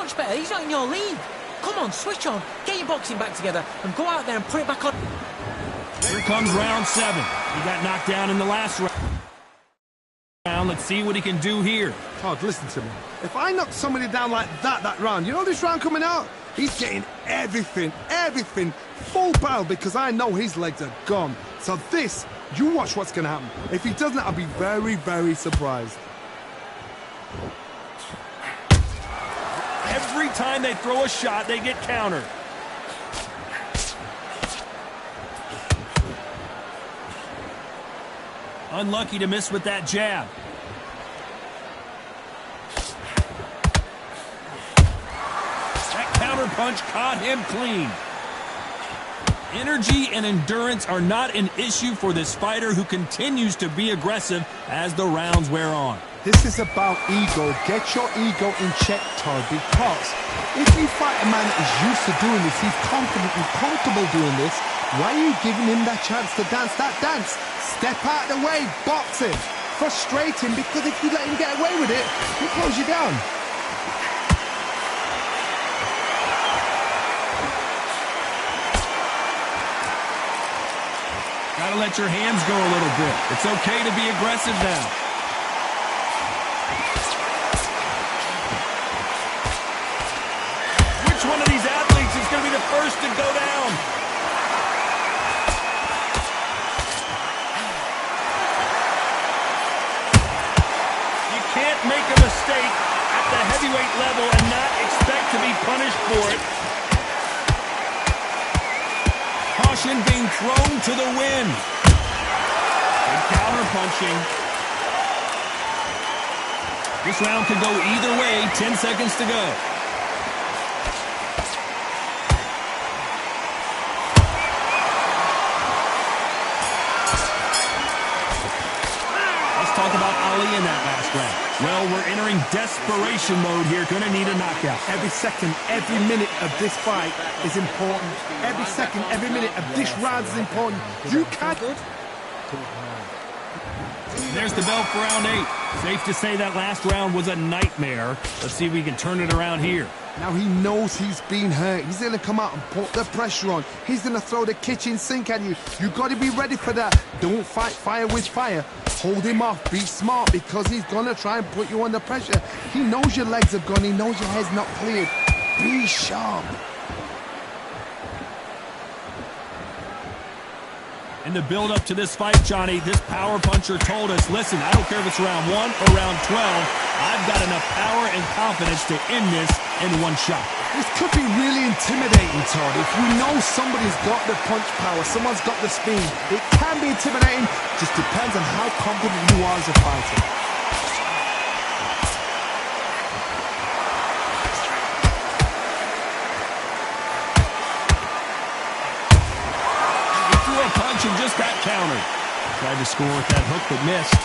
much better. He's not in your league. Come on, switch on, get your boxing back together, and go out there and put it back on. Here comes round 7. He got knocked down in the last round. Let's see what he can do here. Todd, listen to me. If I knock somebody down like that round, you know this round coming out? He's getting everything, full barrel, because I know his legs are gone. So this, you watch what's going to happen. If he doesn't, I'll be very, very surprised. Every time they throw a shot, they get countered. Unlucky to miss with that jab. That counter punch caught him clean. Energy and endurance are not an issue for this fighter, who continues to be aggressive as the rounds wear on. This is about ego. Get your ego in check, Todd, because if you fight a man that is used to doing this, he's confident and comfortable doing this, why are you giving him that chance to dance that dance? Step out of the way, box him, frustrate him, because if you let him get away with it, he'll close you down. Gotta let your hands go a little bit. It's okay to be aggressive now. Which one of these athletes is going to be the first to go down? You can't make a mistake at the heavyweight level and not expect to be punished for it. Caution being thrown to the wind. Good counter punching. This round could go either way. 10 seconds to go. Let's talk about Ali in that last round. Well, we're entering desperation mode here. Gonna need a knockout. Every second, every minute of this fight is important. Every second, every minute of this round is important. You can't... There's the bell for round 8. Safe to say that last round was a nightmare. Let's see if we can turn it around here. Now he knows he's been hurt. He's going to come out and put the pressure on. He's going to throw the kitchen sink at you. You've got to be ready for that. Don't fight fire with fire. Hold him off. Be smart, because he's going to try and put you under pressure. He knows your legs have gone. He knows your head's not cleared. Be sharp. In the build-up to this fight, Johnny, this power puncher told us, listen, I don't care if it's round 1 or round 12, I've got enough power and confidence to end this in one shot. This could be really intimidating, Todd. If you know somebody's got the punch power, someone's got the speed, it can be intimidating. Just depends on how confident you are as a fighter. And just got countered. Tried to score with that hook, but missed.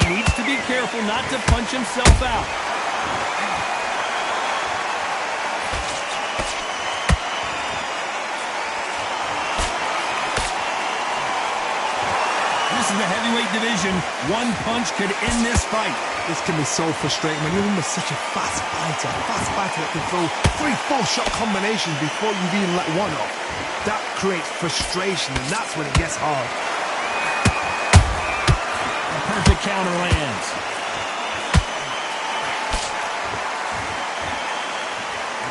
He needs to be careful not to punch himself out. This is the heavyweight division. One punch could end this fight. This can be so frustrating when you're in with such a fast fighter that can throw 3-4 shot combinations before you've even let one off. That creates frustration, and that's when it gets hard. A perfect counter lands.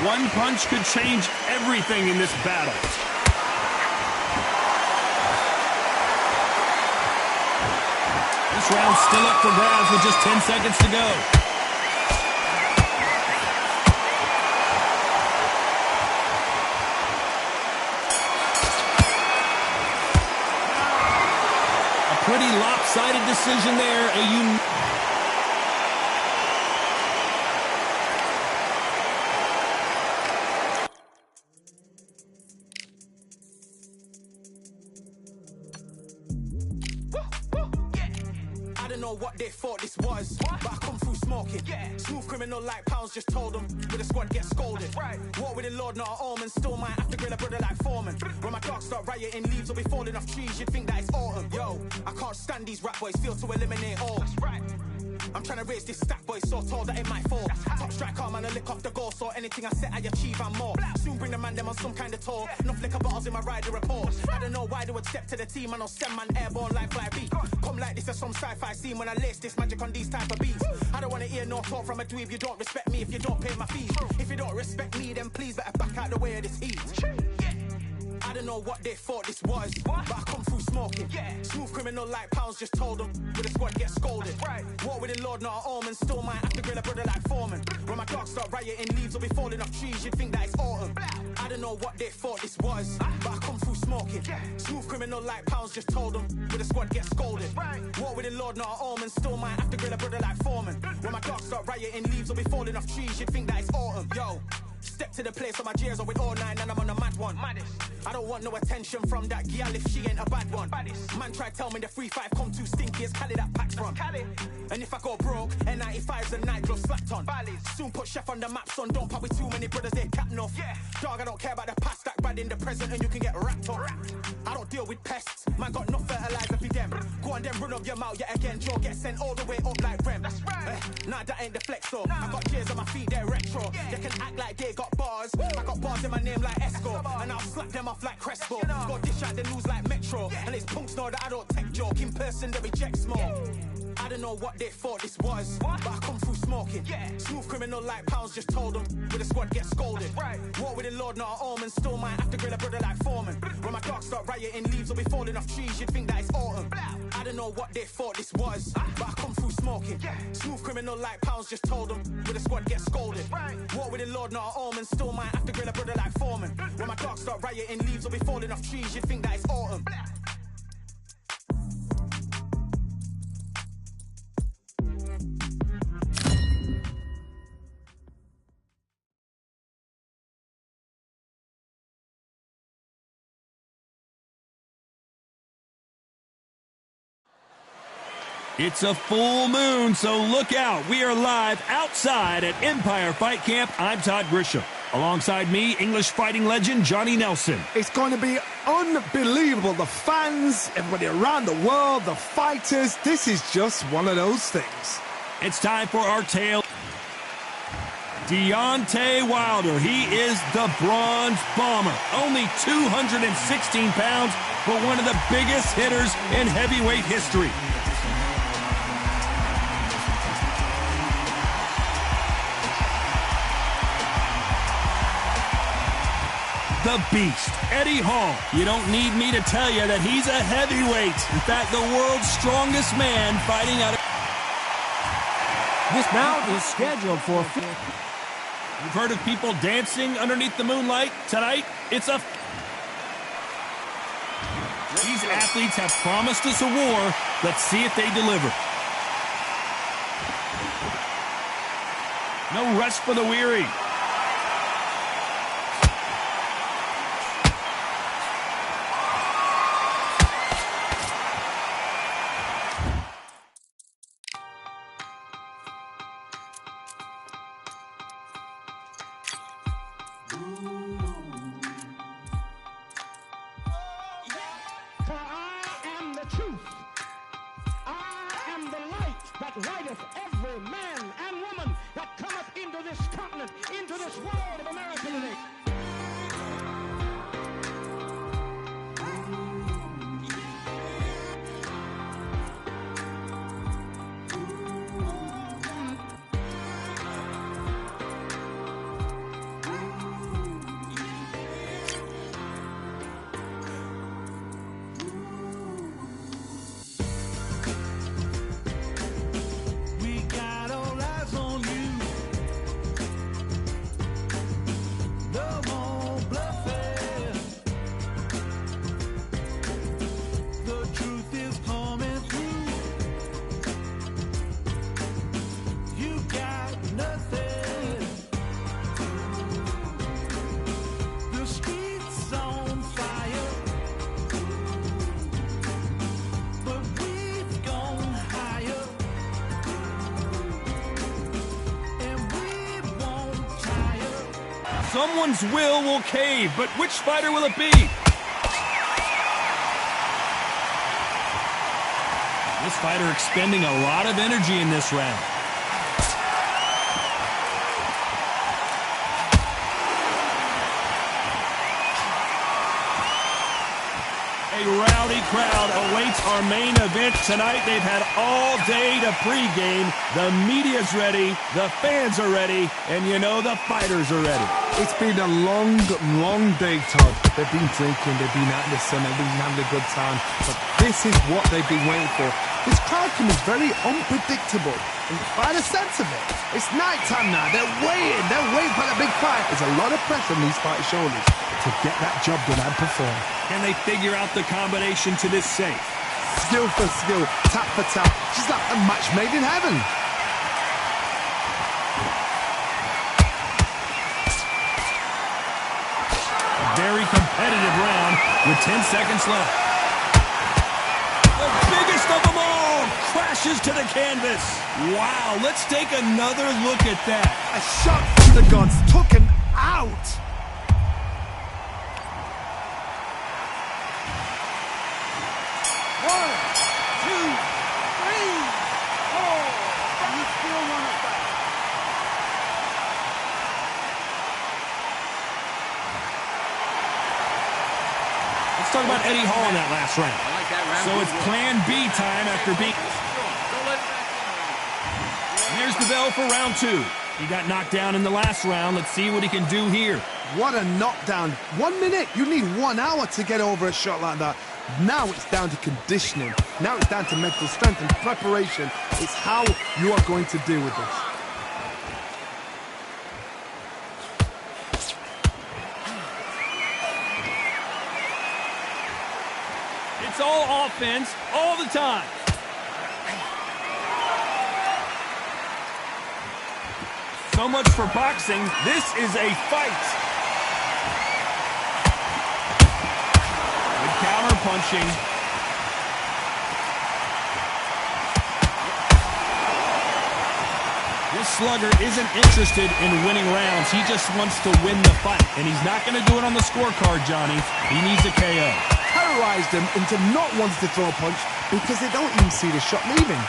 One punch could change everything in this battle. This round's still up for grabs with just 10 seconds to go. A pretty lopsided decision there. I don't know what they thought this was, but I come through smoking. Smooth criminal like pounds, just told them with a squad get scolded. Walk with the Lord, not an almond. Still might have to grill a brother like Foreman. When my dogs start rioting, leaves will be falling off trees. You'd think that it's autumn. Yo, I can't stand these rap boys, feel to eliminate all. Trying to raise this stack, boy, so tall that it might fall. Top striker, man, I lick off the goal, so anything I set, I achieve and more. Soon bring the man them on some kind of tour. Enough liquor bottles in my rider report. I don't know why they would step to the team, and I'll send man airborne like fly beat. Come like this as some sci-fi scene when I lace this magic on these type of beats. I don't want to hear no talk from a dweeb. You don't respect me if you don't pay my fees. If you don't respect me, then please better back out the way of this heat. I don't know what they thought this was, but I come through smoking. Smooth criminal like pounds, just told them. With a squad get scolded. Walk with the Lord, not an omen. Still might have to grill a brother like Foreman. When my dogs start rioting, leaves will be falling off trees. You'd think that it's autumn. I don't know what they thought this was, but I come through smoking. Smooth criminal like pounds, just told them. With a squad get scolded. Walk with the Lord, not an omen. Still might have to grill a brother like Foreman. When my dogs start rioting, leaves will be falling off trees. You'd think that it's autumn. Yo. Step to the place where my J's are with all nine and I'm on a mad one. I don't want no attention from that gal if she ain't a bad one. Man try tell me the 3-5 come too stinky as Cali that packs from. And if I go broke, N95's a nightclub slapped on. Soon put chef on the map, son. Don't pop with too many brothers, they capping off. Dog, I don't care about the past, that bad in the present and you can get wrapped up. I don't deal with pests, man got no fertilizer for them. Go on then run up your mouth yet again. Joe get sent all the way up like Rem. Nah, that ain't the flex though. I got J's on my feet, they're retro. They can act like they got bars. I got bars in my name like Esco, and I'll slap them off like Crespo. Go dish out the news like Metro, and it's punks know that I don't take joke. In person they reject smoke. I don't know what they thought this was, but I come through smoking. Smooth criminal like pounds, just told them. With a squad get scolded. Walk with the Lord, not an omen. Still might have to grill a brother like Foreman. When my dogs start rioting, leaves will be falling off trees. You'd think that it's autumn. I don't know what they thought this was, but I come through smoking. Smooth criminal like pounds, just told them. With a squad get scolded. Walk with the Lord, not an omen. Still might have to grill a brother like Foreman. When my dogs start rioting, leaves will be falling off trees. You'd think that it's autumn. It's a full moon, so look out. We are live outside at Empire Fight Camp. I'm Todd Grisham. Alongside me, English fighting legend Johnny Nelson. It's going to be unbelievable. The fans, everybody around the world, the fighters. This is just one of those things. It's time for our tale. Deontay Wilder, he is the Bronze Bomber. Only 216 pounds, but one of the biggest hitters in heavyweight history. The Beast, Eddie Hall. You don't need me to tell you that he's a heavyweight. In fact, the world's strongest man fighting out of... This bout is scheduled for... You've heard of people dancing underneath the moonlight? Tonight, it's a... These athletes have promised us a war. Let's see if they deliver. No rest for the weary. For I am the truth. I am the light that lighteth every man and woman that cometh into this continent, into this world of America today. Someone's will cave, but which fighter will it be? This fighter expending a lot of energy in this round. A rowdy crowd awaits our main event tonight. They've had all day to pregame. The media's ready, the fans are ready, and you know the fighters are ready. It's been a long, long day, Todd. They've been drinking, they've been out in the sun, they've been having a good time. But this is what they've been waiting for. This crowd can be very unpredictable. And by the sense of it, it's night time now. They're waiting for the big fight. There's a lot of pressure on these fighters' shoulders to get that job done and perform. Can they figure out the combination to this safe? Skill for skill, tap for tap. She's like a match made in heaven. A very competitive round with 10 seconds left. The biggest of them all crashes to the canvas. Wow, let's take another look at that. A shot from the gods took him out. Let's talk about Eddie Hall in that last round. So it's plan B time after being... There's the bell for round 2. He got knocked down in the last round. Let's see what he can do here. What a knockdown. 1 minute. You need 1 hour to get over a shot like that. Now it's down to conditioning. Now it's down to mental strength and preparation. It's how you are going to deal with this. It's all offense all the time. So much for boxing. This is a fight. Good counter punching. This slugger isn't interested in winning rounds. He just wants to win the fight. And he's not going to do it on the scorecard, Johnny. He needs a KO. Terrorized them into not wanting to throw a punch because they don't even see the shot leaving.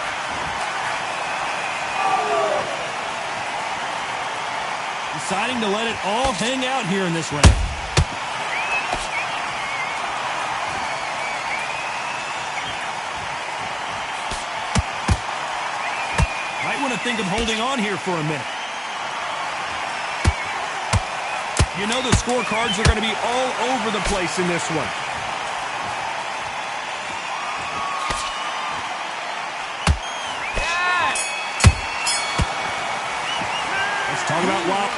Deciding to let it all hang out here in this round. Might want to think of holding on here for a minute. You know the scorecards are going to be all over the place in this one. Talk about WAP.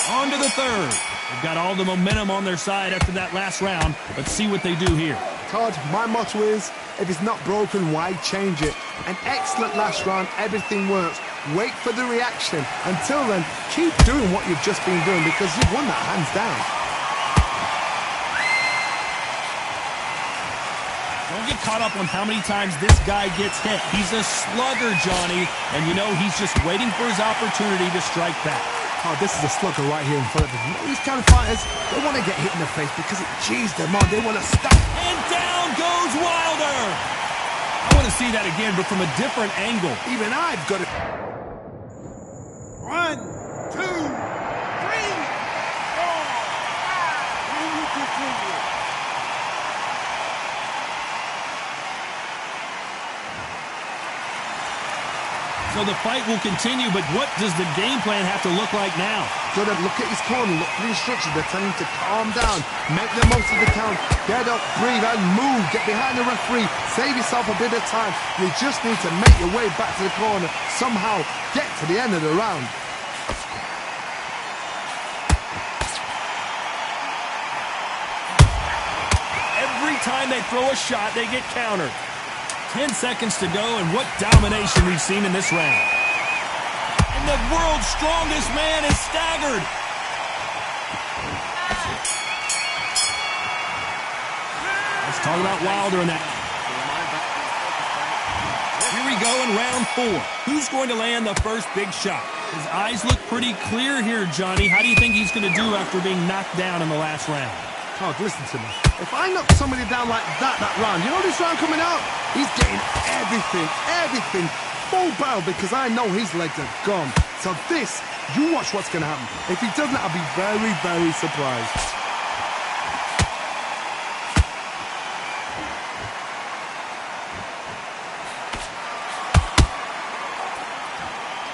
On to the third. They've got all the momentum on their side after that last round. Let's see what they do here. Todd, my motto is, if it's not broken, why change it? An excellent last round, everything works. Wait for the reaction. Until then, keep doing what you've just been doing because you've won that hands down. Don't get caught up on how many times this guy gets hit. He's a slugger, Johnny, and you know he's just waiting for his opportunity to strike back. Oh, this is a slugger right here in front of him. You know, these kind of fighters, they want to get hit in the face because it cheers them on. They want to stop. And down goes Wilder. I want to see that again, but from a different angle. Even I've got it. 1, 2, 3, 4, 5. Can you continue? So the fight will continue, but what does the game plan have to look like now? Got to look at his corner, look for the instructions. They're telling him to calm down, make the most of the count, get up, breathe, and move. Get behind the referee, save yourself a bit of time. You just need to make your way back to the corner, somehow get to the end of the round. Every time they throw a shot, they get countered. 10 seconds to go, and what domination we've seen in this round. And the world's strongest man is staggered. Let's talk about Wilder in that. Here we go in round 4. Who's going to land the first big shot? His eyes look pretty clear here, Johnny. How do you think he's going to do after being knocked down in the last round? Todd, listen to me. If I knock somebody down like that round, you know this round coming out? He's getting everything, full barrel because I know his legs are gone. So this, you watch what's going to happen. If he doesn't, I'll be very, very surprised.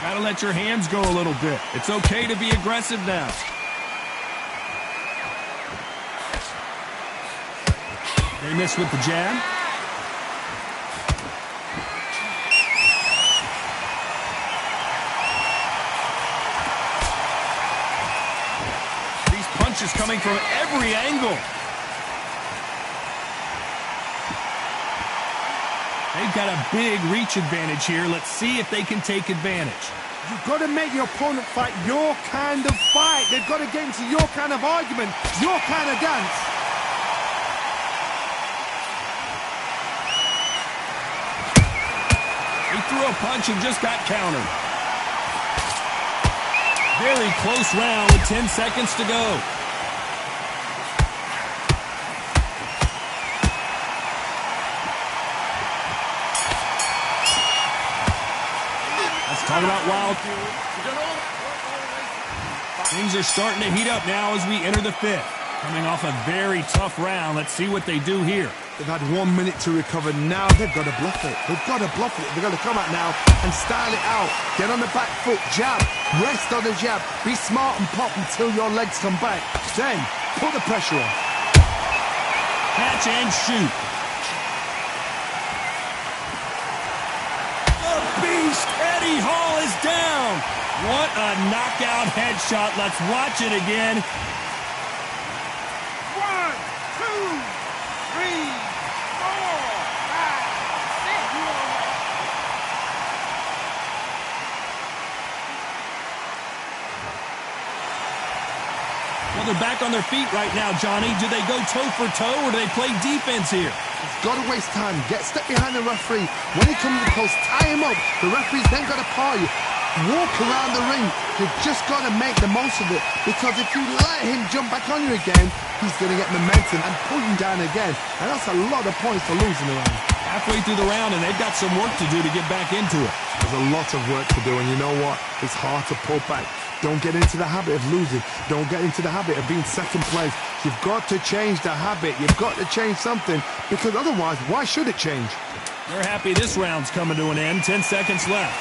Gotta let your hands go a little bit. It's okay to be aggressive now. They miss with the jab. These punches coming from every angle. They've got a big reach advantage here. Let's see if they can take advantage. You've got to make your opponent fight your kind of fight. They've got to get into your kind of argument, your kind of dance. He threw a punch and just got countered. Very close round with 10 seconds to go. Talk about wild. Things are starting to heat up now as we enter the fifth. Coming off a very tough round. Let's see what they do here. They've had 1 minute to recover. Now they've got to bluff it. They've got to bluff it. They've got to come out now and style it out. Get on the back foot, jab, rest on the jab. Be smart and pop until your legs come back. Then put the pressure on. Catch and shoot. Eddie Hall is down. What a knockout headshot. Let's watch it again. 1, 2, 3, 4, 5, 6. Well, they're back on their feet right now, Johnny. Do they go toe for toe or do they play defense here? He's got to waste time. Get step behind the referee. When he comes close, tie him up. The referee's then got to paw you. Walk around the ring. You've just got to make the most of it. Because if you let him jump back on you again, he's going to get momentum and pull you down again. And that's a lot of points for losing the round. Halfway through the round, and they've got some work to do to get back into it. There's a lot of work to do, and you know what? It's hard to pull back. Don't get into the habit of losing. Don't get into the habit of being second place. You've got to change the habit. You've got to change something, because otherwise, why should it change? They're happy this round's coming to an end. 10 seconds left.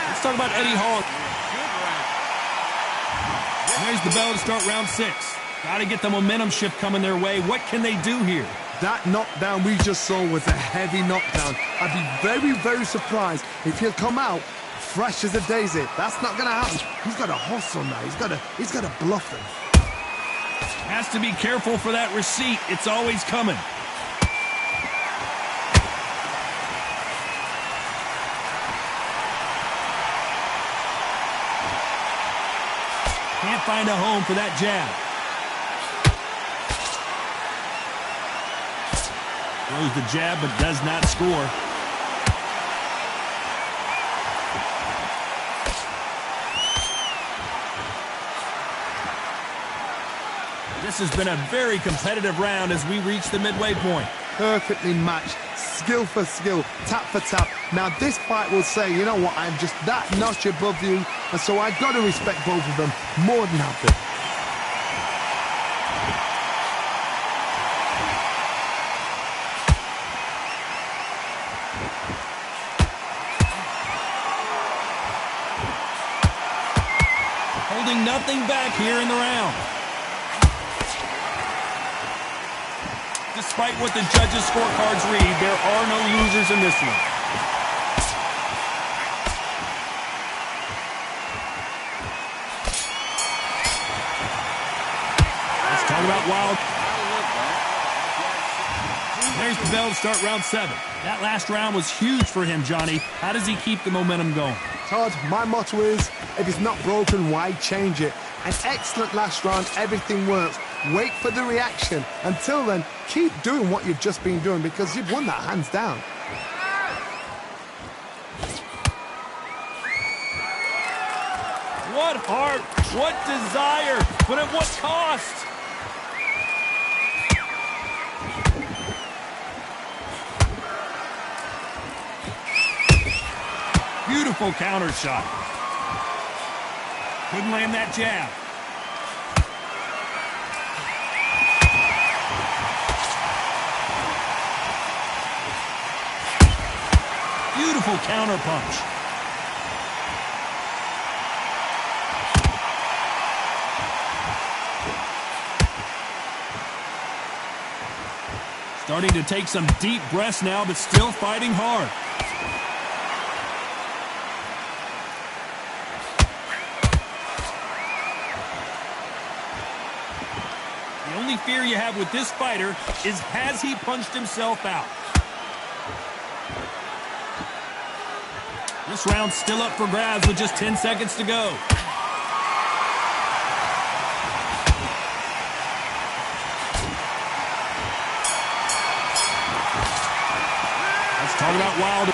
Let's talk about Eddie Hall. There's the bell to start round 6. Got to get the momentum shift coming their way. What can they do here? That knockdown we just saw was a heavy knockdown. I'd be very, very surprised if he'll come out fresh as a daisy. That's not going to happen. He's got to hustle now. He's got to bluff him. Has to be careful for that receipt. It's always coming. Can't find a home for that jab. Throws the jab, but does not score. This has been a very competitive round as we reach the midway point. Perfectly matched, skill for skill, tap for tap. Now this fight will say, you know what, I'm just that notch above you, and so I've got to respect both of them more than happy. Holding nothing back here in the round. Despite what the judges' scorecards read, there are no losers in this one. Let's talk about wild. There's the bell to start round 7. That last round was huge for him, Johnny. How does he keep the momentum going? Todd, my motto is, if it's not broken, why change it? An excellent last round, everything works. Wait for the reaction. Until then, keep doing what you've just been doing, because you've won that hands down. What heart, what desire, but at what cost? Beautiful counter shot. Couldn't land that jab. Beautiful counterpunch. Starting to take some deep breaths now, but still fighting hard. The only fear you have with this fighter is, has he punched himself out? This round's still up for grabs with just 10 seconds to go. Talk about wild.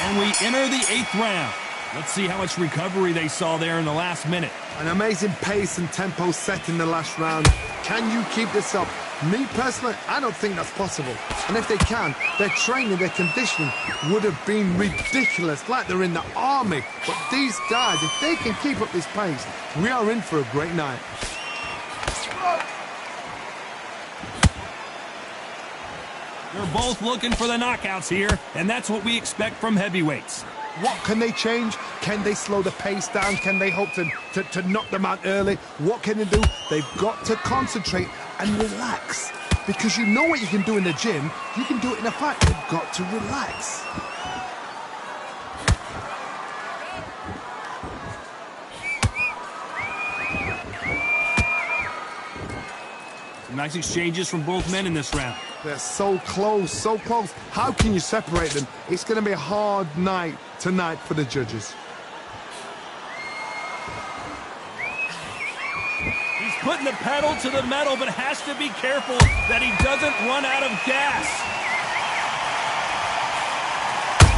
And we enter the 8th round. Let's see how much recovery they saw there in the last minute. An amazing pace and tempo set in the last round. Can you keep this up? Me personally, I don't think that's possible. And if they can, their training, their conditioning would have been ridiculous, like they're in the army. But these guys, if they can keep up this pace, we are in for a great night. They're both looking for the knockouts here, and that's what we expect from heavyweights. What can they change? Can they slow the pace down? Can they hope to knock them out early? What can they do? They've got to concentrate and relax. Because you know what you can do in the gym, you can do it in a fight. They've got to relax. Some nice exchanges from both men in this round. They're so close, so close. How can you separate them? It's going to be a hard night tonight for the judges. He's putting the pedal to the metal, but has to be careful that he doesn't run out of gas.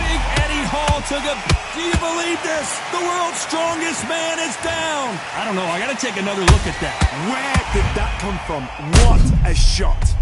Big Eddie Hall took a... Do you believe this? The world's strongest man is down. I don't know. I got to take another look at that. Where did that come from? What a shot.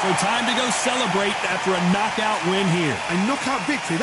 So time to go celebrate after a knockout win here. A knockout victory.